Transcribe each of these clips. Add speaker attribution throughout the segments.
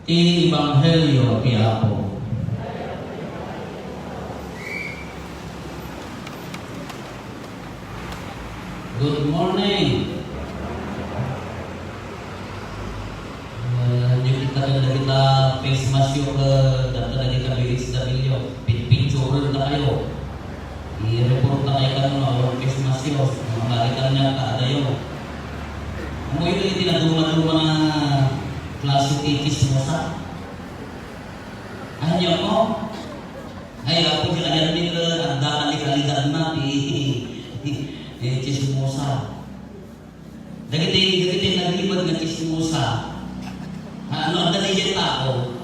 Speaker 1: Ebanghelyo ti Apo. Good morning. Yung kita face mask yung data na kita BHW. Picture na kayo. I-report na kayo ka nung face mask yung makakita niya kada yun. Ano yung itinaduma-duma na klase titis mo sa? Hanya mo? Ay, ako yung ayan nila at dakalikaligan na chismosa. Dagiti naglibad ng chismosa. Ano ang daliyan tao?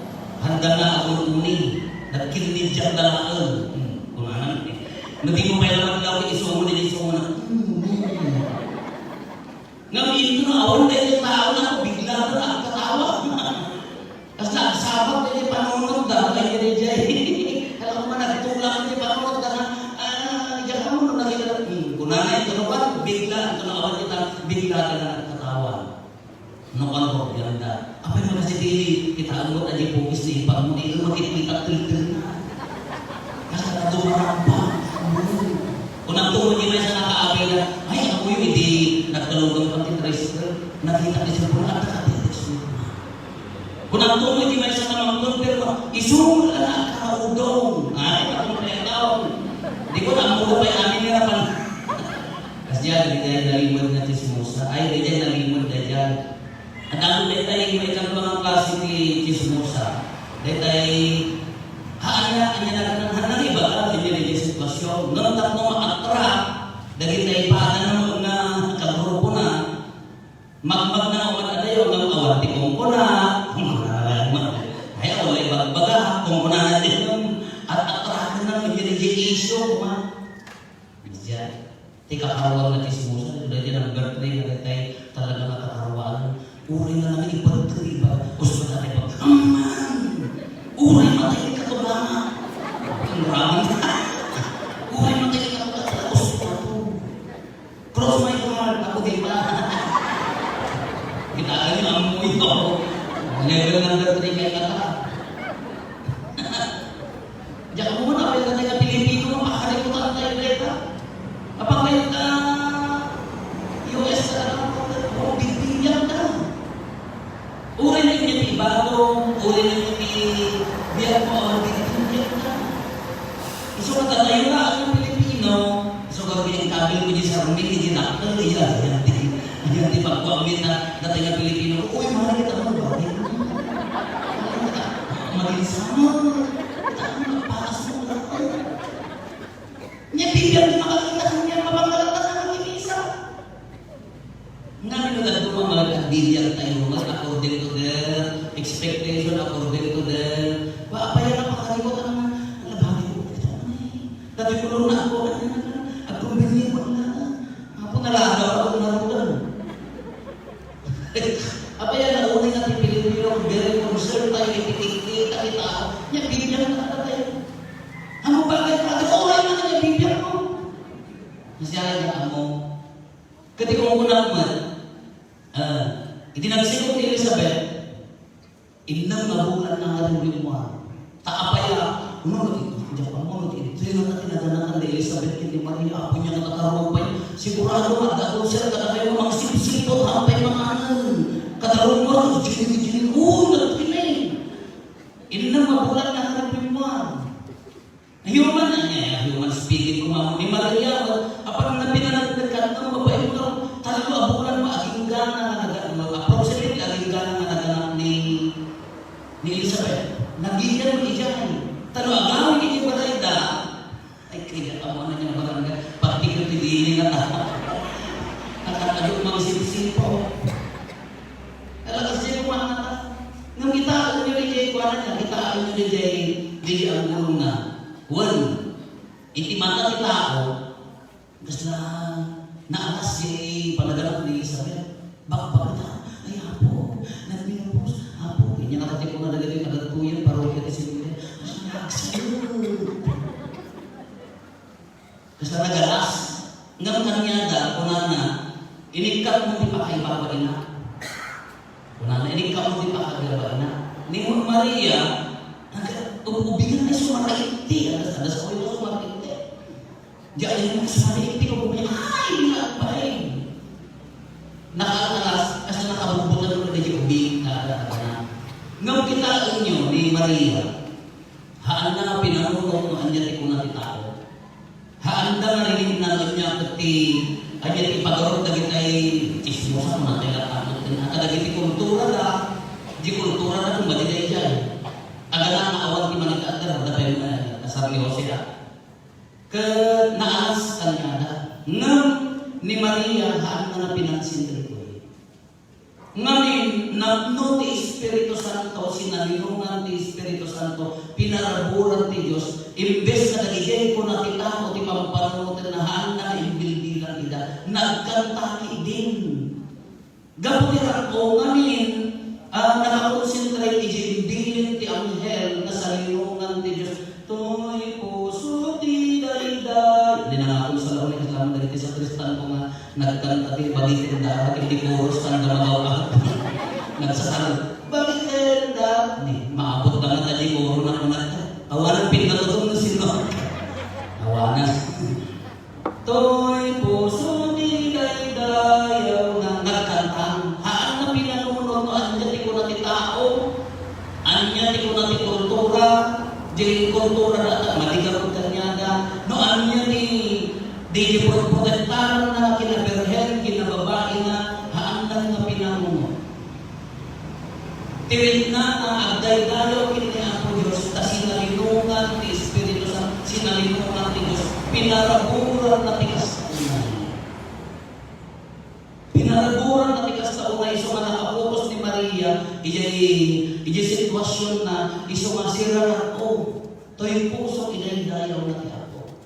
Speaker 1: Handa na ako uni. Nagkilinig dyan dalaan. Kumanan eh. Naging mo kaya naman daw isumo na isumo na. Ngayon ito na awan na yung tao na bigla na ang katawa. Kasi nagsabak na yung panunod na kay Rejay. Alam mo nagtulang yung panunod na diyan ka mo na nakilala. Kunanay ito naman, bigla ito na awan kita, bigla ka na nagkatawa. Nakalog ganda. Apa yung kasi dili, kita angot aja pugis ni pag mo nila makikita-tiltil na. Kasi natumarang pa. Kung nagtungo niyo sa nakaabay na, ay ako yung hindi nagtalungan pati tricycle, nakita niya sa pula at nakatitis mo. Kung nagtungo niyo sa namangkon, pero isumul na kaudong. Ay, ako na taon. Di ko na ang pa yung amin nila pa. Kasi yan, hindi tayo nalimod na chismosa. Ay, hindi tayo nalimod na dyan. At ako din tayo may isang mga klase ni chismosa. Dahil tayo, anya na nanariba ka, hindi na yung sitwasyon. Nung tatlo ma-attract, dahil tayo paana ng mga kagrupo na, magmag na ako na tayo, ng awati kong kuna, ay, wala ibagbaga, kung kuna natin yung at-attract na ng hindi issue, tika karawal na chismosa, dahil ang birthday na tayo talaga nakakarawal. Uri na namin ipagtriba. Gusto na tayo pag, uri matay ka ito ba? Ang maraming uri matay ka ito ba? Gusto na ito. Cross my heart. Ako din ba? Kita ka nyo ang mo ito. Level ng birthday kaya kata. Diyan mo muna, kaya tayo Pilipino, makakalimutan tayo dito. Kapag may US ka na, bigyan ka. Uri na yung ibagong, uri na yung biyak mo, bigyan ka. Iso ka tatayo na ang Pilipino, iso ka rin kabil mo di sa rumit, hindi nakakal, yan di pagkuamit na natay ang Pilipino. Uy, mahal kita mo ba? Maging sama, kita mo nagpakas mo lang. Niya bigyan mo makakita niya mapangkalatan na ng isa. Nga minulad ko mga bigyan tayo, according to their expectation, according to their paapaya na pakalikot ang labagi ko kita na eh. Dati ko na ako, at kumbili mo na. Ako nalagaw ako narugan. Apaya na unay natin Pilipino, very concerned tayo, itikikita kita. Niya bigyan na tayo. Ano ba kayo? Oray na niya bigyan mo. Kasi ayaw mo. Ketika mo kunakmat, itinagsik ko ni Elizabeth, inang nabulan ng ating limuan. Taapaya, Japan mo, ito yung natinadanakan ni Elizabeth, hindi Maria, ako niya nakakarumpay. Sigurado, magdalo siya, kayo mga sipsipot, hapay mga anan. Katarong mo, jinin, nagpinay. Inang mabulan ng ating limuan. Human speaking ko ni Maria, apa na pinanagdagan ng mabait mo, talaga abulan maaging gana na approximate aging gana na naganap ni Elizabeth. Nagigyan mo iyan. Talo, agawin niyo ba tayo da? Ay, kaya amo na niya na barangay. Pati ko tililing na ta. Nakakadok mga simpo. Talaga siya mga nata. Nung kita ako nyo ni Jay, kuwanan niya, kita ako nyo ni Jay ang gulong na. One, itimata kita ako, kasi naalas si panaganap ni Isabel. Baka kita, ay hapo, nagminapos, hapo. Kanya nakatip ko na nagagay magagpuyan, parokya at sinulit. Kasi nagsinulit. Kasi nagalas, ngam kanyada, kunana, inikap mo di pa kay Baba Ina. Kunana, inikap mo di pa kay Baba Ina. ni Maria, ubigan na sumaraiti. Ada sa ulo sumaraiti. Diyan yung sumaraiti ko punya, ay, nakapay. Nakakalas, kasi nakabubutan ko na di ubig, nakakatawa. Ngayon kita inyo ni Maria, haan na pinanunod no anya ti kuna ti tao. Haan na narinig na niya kati anya ti pagarot dagit ay chismosa na tayo tanong din. Kadagit ti kultura na, di kultura na kung madiday dyan. Agad na awan ti manita adar, dapay na nasaryosi na. Ke naas kanya na. Ngayon ni Maria, haan na pinansin dito. Ngamin, no ti Espiritu Santo, sinalilungan ti Espiritu Santo, pinaraburan ti Diyos, imbes na nagigay ko na ti tao, ti pampanunutin na haan na imbilbilang ida, nagkantaki din. Gaputiran ko, ngamin, nakakonsentrate ti imbilin ti anghel na sa lilungan ti Diyos, to'y puso ti dayday. Hindi na nga ako sa laon, kasama dahil sa Kristan ko nga, nagkanta ti bagit dapat hindi kuros kan gamagawa nagsasarap bagit dapat di maabot na nga tadi kuro na kunat awanan pinatutong na sino awanan to'y puso di daydayaw na nagkantang haan na pinanunod no anya ti kuna ti tao anya ti kuna ti kultura di kultura na maligarot kanyada no anya di protektaran na kinaberhen, kinababae na haandang na pinanunod. Tiwid na agday-dayo kini ako Diyos, ta sinalinungan ti Espiritu Santo, sinalinungan ti Diyos, pinaraburan na tikas sa unay. Pinaraburan na tikas sa unay, iso nga nakapokus ni Maria, ijay sitwasyon na iso nga sira ako, to'y puso iday-dayaw na ti ako.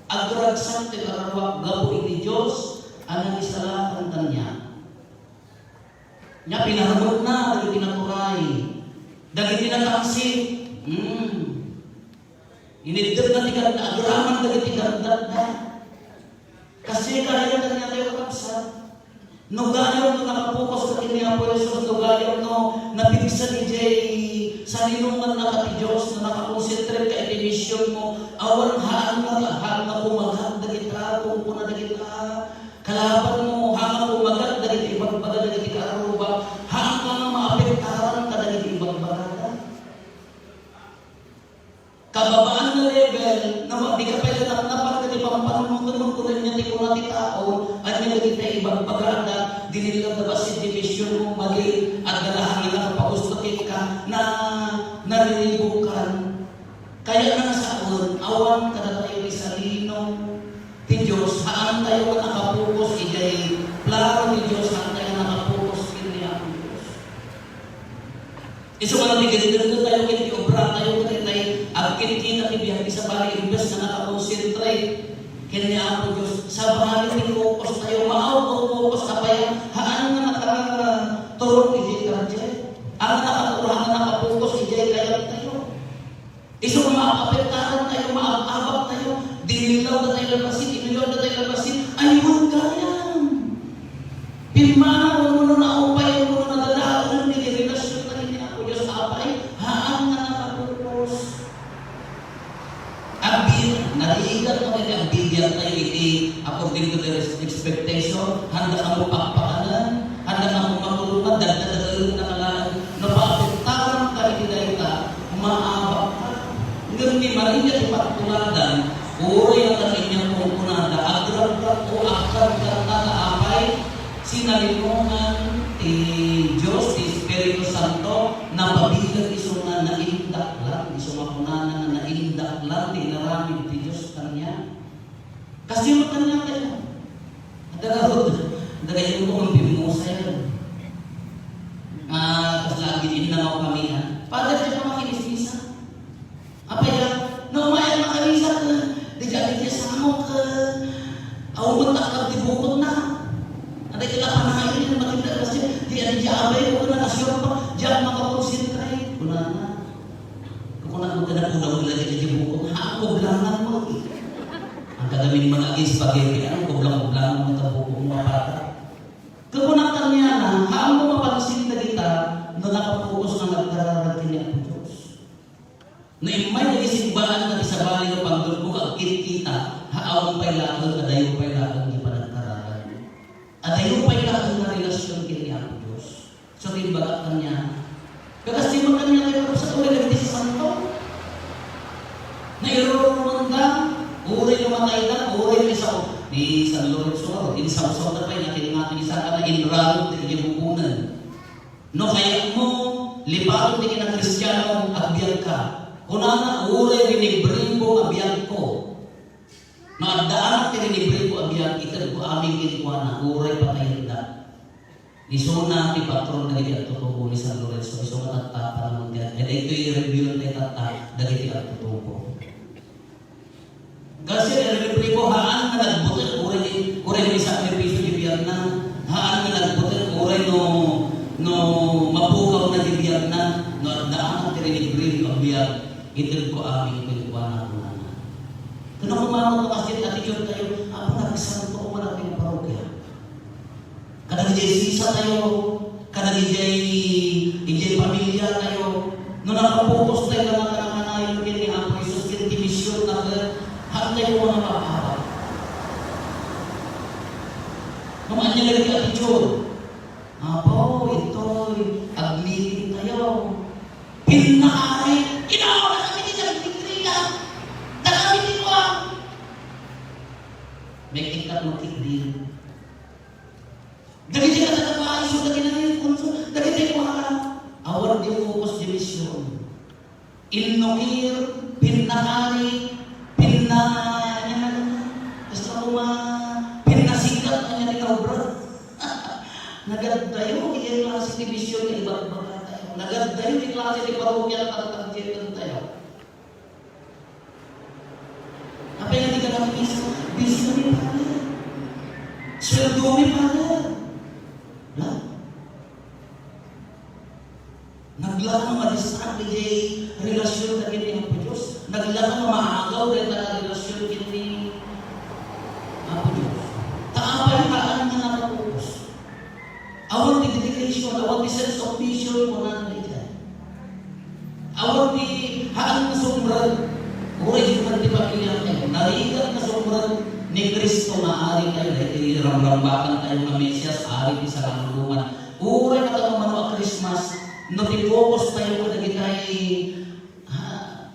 Speaker 1: Agragsan ti karawak gabo iti Diyos anang isalakan kanya. Nya pinarabot na dagiti naturay. Dagiti natangsit. Inidder na ti kadda agraman dagiti kadda. Kasi kaya kanya tayo kapsa. No gayon no nakapokus ka kini Apo Jesus, no gayon no napigsan ni Jay sa linungan na kati Diyos na nakakonsentrate ka iti mission mo, awan haan na pumagat dagita, kung puna dagita, kalaban mo, haan pumagat dagiti ibagbaga dagiti kaaruba, haan ka nga maapektaran ka dagiti ibagbaga. Kababaan na level, na di ka pwede napan dagiti pampanunutan mo kunan niya di kuna ti tao, at niya dagiti ibagbaga, dinilang na basit di mission mo, mali, at galahangin na kapagustutin ka, na narilibukan. Kaya na sa awan kada tayo isalino ti Diyos, haan tayo nakapokus igay plano ti Diyos, haan tayo nakapokus kini ang Diyos. Iso ka natin ganito tayo kini obra tayo kini tayo agkit kita ti biyahe sa bali imbes na nakakonsentrate kini ang Diyos. Sa bahagi ti fokus tayo maaw fokus kapaya haan nga nakaturong iti karje. Ang nakaturahan na nakapokus ijay kaya tayo. Iso maapektaran tayo, maababak tayo, dinilaw na tayo labasin, inilaw na tayo labasin, ayun kayang. Pinmana mo na upay, mo na dadaan, hindi relasyon na rin ako, Diyos apay, haan na nakapokus. Abir, naliigat mo rin ang bigyan tayo iti, according to their expectation, handa ka mo pakpakanan, handa ka mo matulungan, dagdagalun na kalaan, napaapektaran ka iti dahita, maabak ka. Ngayon ni Maria di patuladan, uri ang kanyang pungkunada, agrag-grag o akad-grag na naapay, sinalilungan ti Diyos, ti Espiritu Santo, na pabilang iso nga naindak lang, iso makunana na naindak lang, ti inaramid ti Diyos kanya. Kasi yung kanya kayo. At dagayong kong pimusay. Kasi lagi din na kami ha. Padre, di pa makinisisa. Apa ya? No mayan makanisa ka. Di dia sama ka. Awon tak dibukot na. Ada kita panahin na matinda kasi di dia abay ko na nasyon pa. Diyan makakonsentrate. Kuna na. Kuna ko kada ko lagi di bukot. Ha ko blangan mo. Ang kadami ni mga spaghetti ano ko blangan mo ta bukot mo para. Kagunatan niya na, haan mo mapansin na kita na nakapokus na nagdararag kini ang Diyos. may nagisimbaan na sa bali ng pagdulgo kag kita, haawang pay lakad, adayo pay lakad, di pa nagkararan. Adayo pay lakad na relasyon kini Apo Diyos. So, rimbaga kanya, kasi magkanya kayo sa tuloy ng Santo, na irurungan ka, uray namatay na, uray ni San Lorenzo, in Samson na pa'y natin natin isa ka na inralog na iyabukunan. No, kaya mo, lipalog din ng Kristiyano at biyag ka. Kunana, uray rinibring ko ang biyag ko. No, at daan at rinibring ko ang biyag, ikan ko aming kinikwana, uray patayin na. Isuna ni patron na hindi at tutubo ni San Lorenzo, iso matata naman yan. And ito'y review na tata, dagiti at tutubo. Kasi nalipri ko, haan na nagbutin, uray may sakripisyo di biyag na, haan na nagbutin, uray no mapukaw na di biyag na, no at daan at rinibring ang biyag, itin ko aming kinikwana ko na. Kano kumamang ko kasi attitude tayo, ako nagsanto ko man aking parokya. Kadang ijay sisa tayo, kadang ijay pamilya tayo, no nakapokus tayo na kananganayon kini Apo Isus, kini misyon na hantay ko mga mapahawag. Naman niya lagi attitude. Apo, ito'y aglitin tayo. Pinakari, inaw na kami sa nagtitriya. Nakamitin ko ang. May kita magkikdin. Dagiti ka sa bahay, so dagiti na yung kunso, dagiti ko ka. Awar di focus di misyon. Innokir, pinakari, pinasikat na niya ni Kaubra. Nagad tayo, iyan klase ni misyon na iba-iba tayo. Nagad tayo, di klase ni parokya at tatagjitan tayo. Apa yang hindi ka namin busy kami pala. Sweldo kami pala. Naglalang madistrakt kay relasyon na kini Apo Diyos. Naglalang maagaw dahil na relasyon kini Apo Diyos. Taapay-taan na nakapupos. Awal di dedication, awal di sense of mission mo na nalita. Awal di haan na sumrad. Uray sumrad di pamilya kayo. Narigat na sumrad ni Kristo na ari kayo. Dahil ramrambakan tayo na Mesyas, ari di sa ramluman. Uray na tayo manwa Christmas. No tipokos tayo ko nagitay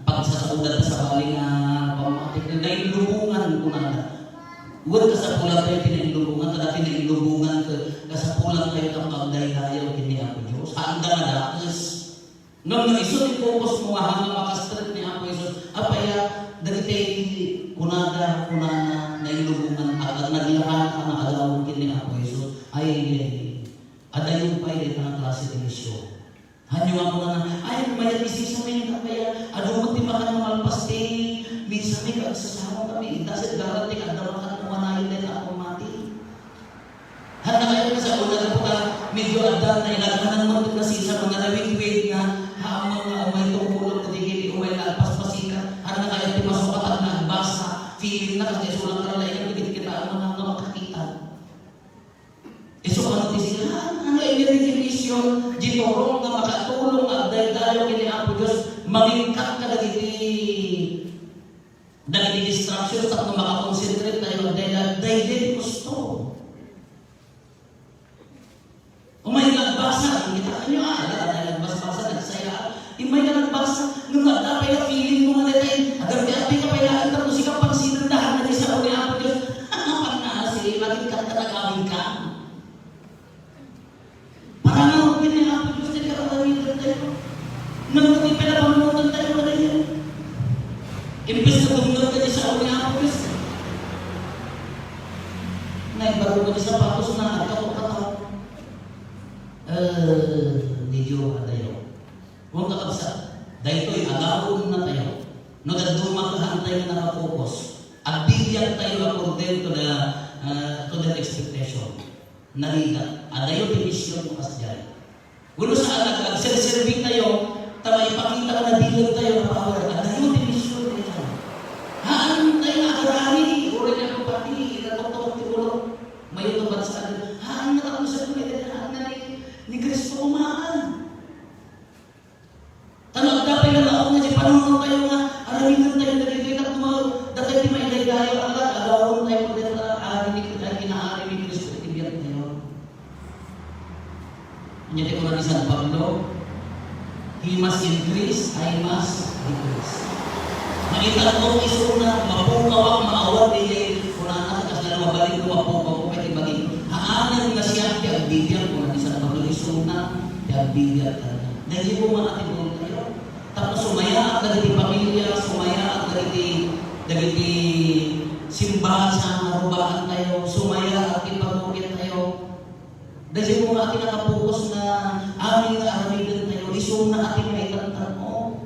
Speaker 1: pagsasakudan sa bali nga pamatik na nailubungan ko na. Huwag kasapulan tayo pinailubungan, kada pinailubungan kasapulan tayo kang pagdahilayaw kini Apo Diyos. Handa na dakas. Nung iso tipokos mo nga hanga makastret ni Apo Diyos, apaya dagitay kunada nailubungan at naglakan ang alawang kini Apo Diyos. Ay adayon pa yung mga klase ng misyon. Hanyo ako na, ay, mayat isisa may kapaya, ano mo di ba ka naman malpaste, minsan may kagsasama kami, dasit darating at darating kumanayin din ako mati. Handa kayo na sa una na po ka, medyo adal na ilaganan mo na sisa mga nawig-wig na, hamang may tungkulong katigili, umay na alpas-pasika, handa kayo di masukat at nagbasa, feeling na kasi sulang karalayan, kita ang mga makakita. So, ano di sila? Ano yung mission? Gitorong na makatulong at dahil kini Apo Diyos, magingkat ka dagiti distractions at kung makakonsentrate tayo dahil gusto. Umay nagbasa, kita nyo nagbasa, nagsaya. Imay na nagbasa, nung nagdapay na feeling mo nga tayo, agar di api ka pailaan ka, si kapag sinundahan na di sa uli Apo Diyos, panasi, magingkat ka nag-awin ka. Parang pwede na Apo Diyos na kakalawitan tayo. Nang hindi pinapamunutan tayo na rin. Imbes na tumulog ka sa uli Apo Diyos. Naibaro ka sa patos na nagkakataw. Medyo tayo. Huwag kakabsa. Dahil ito'y agawin na tayo. Nagdumakahan tayo na nakapokus. At bigyan tayo according to the expectation. Narigat. Adayo pinisyon mo kasi dyan. Walo sa anak, nag-serving tayo, tama ipakita ka na bilang tayo na power. Adayo pinisyon mo dyan. Haan tayo na agarani, ulit na kong pati, natotong tibulo. May ito ba sa akin? Haan na ako sa kulit, haan na ni Kristo kumaan. Tanong, dapat na laong na si panunod tayo nga, Araminan tayo nagkikita datay di maiday-dayo agad, agawon tayo magdala, kinaari ni Kristo, itibiyat tayo. Nyati ko na ni San Pablo, he must increase, I must decrease. Makita ko isuna, mapukawak, maawat, kunana, kasi na mabalik ko, mapukaw ko, pwede maging haanan na siya, piagbibiyat ko na ni San Pablo, isuna, piagbibiyat ka na. Dahil po mga atibong tayo. Tapos sumaya at dagiti pamilya, sumaya at dagiti simbahan sa narubahan tayo, sumaya at ipagukit tayo. Dahil po nga ating nakapokus na aming naaramidan tayo, isuna ating may tantan mo.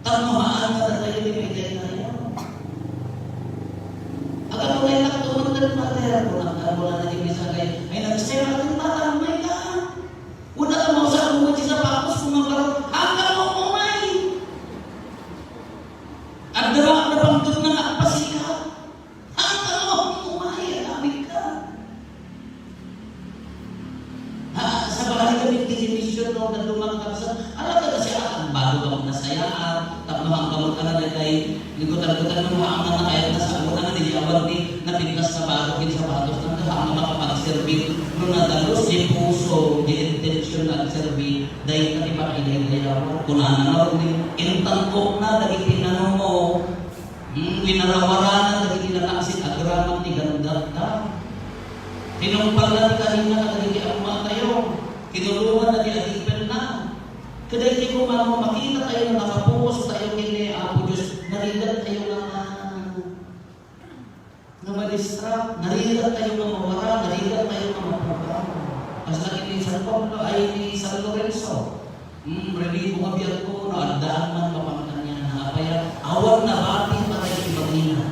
Speaker 1: Tanuhaan na tayo din may tayo. Agad mo tayo nakatuman na matera ko lang, wala na yung isa kayo, ay nag-stay na natin tatamay ka. Una ka mo sa umuwi sa pakos, kung magkaroon, hanggang mo umay. At darak na pangdod na nakapasikat, hanggang mo umay, alamig ka. Sa bahay kami, disimisyon no, na lumangkap sa, alaga kasi ang bago ka mong nasayaan, tapos hanggang mo ka na kay ligutan-gutan ng hanggang na kaya na sa una na niliawag ni napintas sa bago, sa batos, na hanggang makapag-serve, nung nadalos di puso, di intention na serve, dahil ka di pa kinailayaw, kunanan na rin, intangkok na, dahil tinanong mo, linarawaran na, dahil tinanaksit, agraman ni gandat na. Tinumpalan kanina na dahil ang tayo, kinulungan na di adipan na. Kadahil di ko makita tayo na nakapuos tayo kini Apo Diyos, narigat tayo na ma-distract, narigat tayo na mawara, narigat tayo na mapugaw. Kasi lagi ni San Pablo ay ni San Lorenzo. Relibo kabiyat ko, naandaan man kapangkan niya na apaya, awag na bati para ibagina,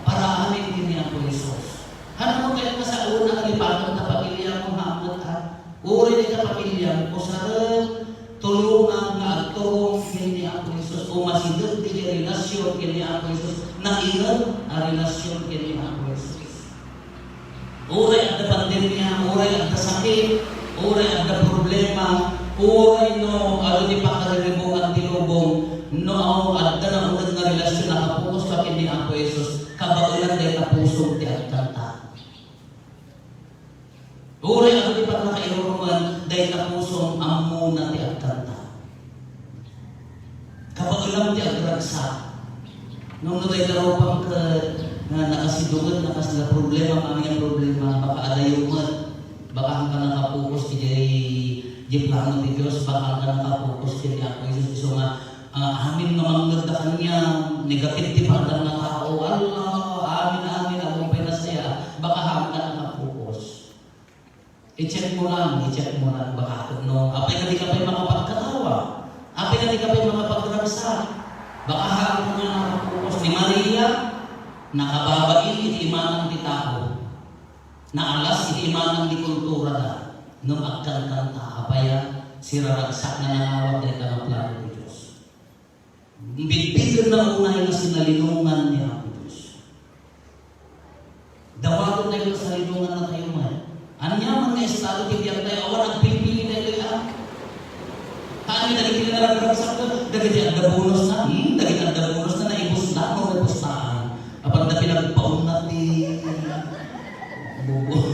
Speaker 1: para amin din niya po Isos. Ano mo kayo na sa una kalipagan na pamilya mo hamot ha? Uri ni ka pamilya mo sa tulungan na agturong kini Apo Isos o masidot kini relasyon kini Apo Isos na ingat na relasyon kini Apo Isos. Uray ang pandemya, uray ang sakit, uray ang problema, uray no ano di pa karilibukan tilubong no at na unad na relasyon na kapukus ka kini Apo Isos kabaulan dahil kapusong ti at kanta. Uray ang di pa nakairuman dahil kapusong amuna ti at kanta. Kabaulan ti at ragsa. Nung natay karopang ka na nakasidugan, nakasila problema, kaming problema, baka adayuman, baka hanggang nakapokus di plano ni Diyos, baka hanggang nakapokus di Apo Isos. So nga, amin namang nagda kanya, negative di pa ng tao, Allah, amin, akong pinasaya, baka hanggang nakapokus. I-check mo lang, baka ako, no? Apay na di ka pa'y makapagkatawa, apay na di ka pa'y makapagdragsa, baka hanggang na nakapokus. Ni Maria, nakababain iti imanang di tao, na alas iti imanang di kultura na, nung agkantanta, apaya, siraragsak na nangawag dahil ka ng plano ni Diyos. Bitbitin na unay na sinalinungan ni Apo Diyos. Dawagon tayo sa linungan na tayo man. Anyaman na estado, tibiyang tayo, awan ang pipili na ito. Kami dali kinaragsak na, dagiti ang dabunos na, naibus na, naibustaan. Kapag na pinagpaun natin, bubo.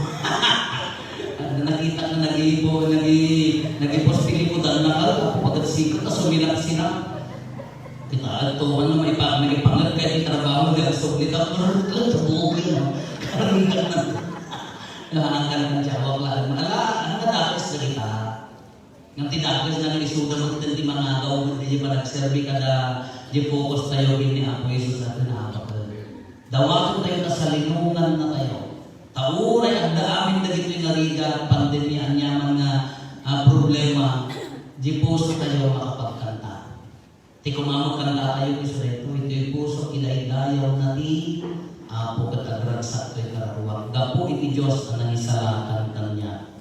Speaker 1: Nakita na nag-ipos pilipudan na ako pagkasikat na suminak-sinak. Kita ito, ano may nag-ipangat kayo yung trabaho, nag-sublit ako, sabugin. Karanggan na. Nahangan ng jawab lang. Ang nadakos na kita. Ang tinakos na isuda mo ito, di managaw, di ba nagserbi ka na di focus tayo, ni Apo Isos na tinapak. Dawaton tayo na sa linungan na tayo. Tauray ang daamin na dito yung nariga, pandemya, anyaman nga problema, di puso tayo makapagkanta. Ti kumamag kanta tayo ito yung puso, ilay-dayaw na ti, Apo katagragsak tayo kararuwag. Gapo iti Diyos na nangisalakan kanya.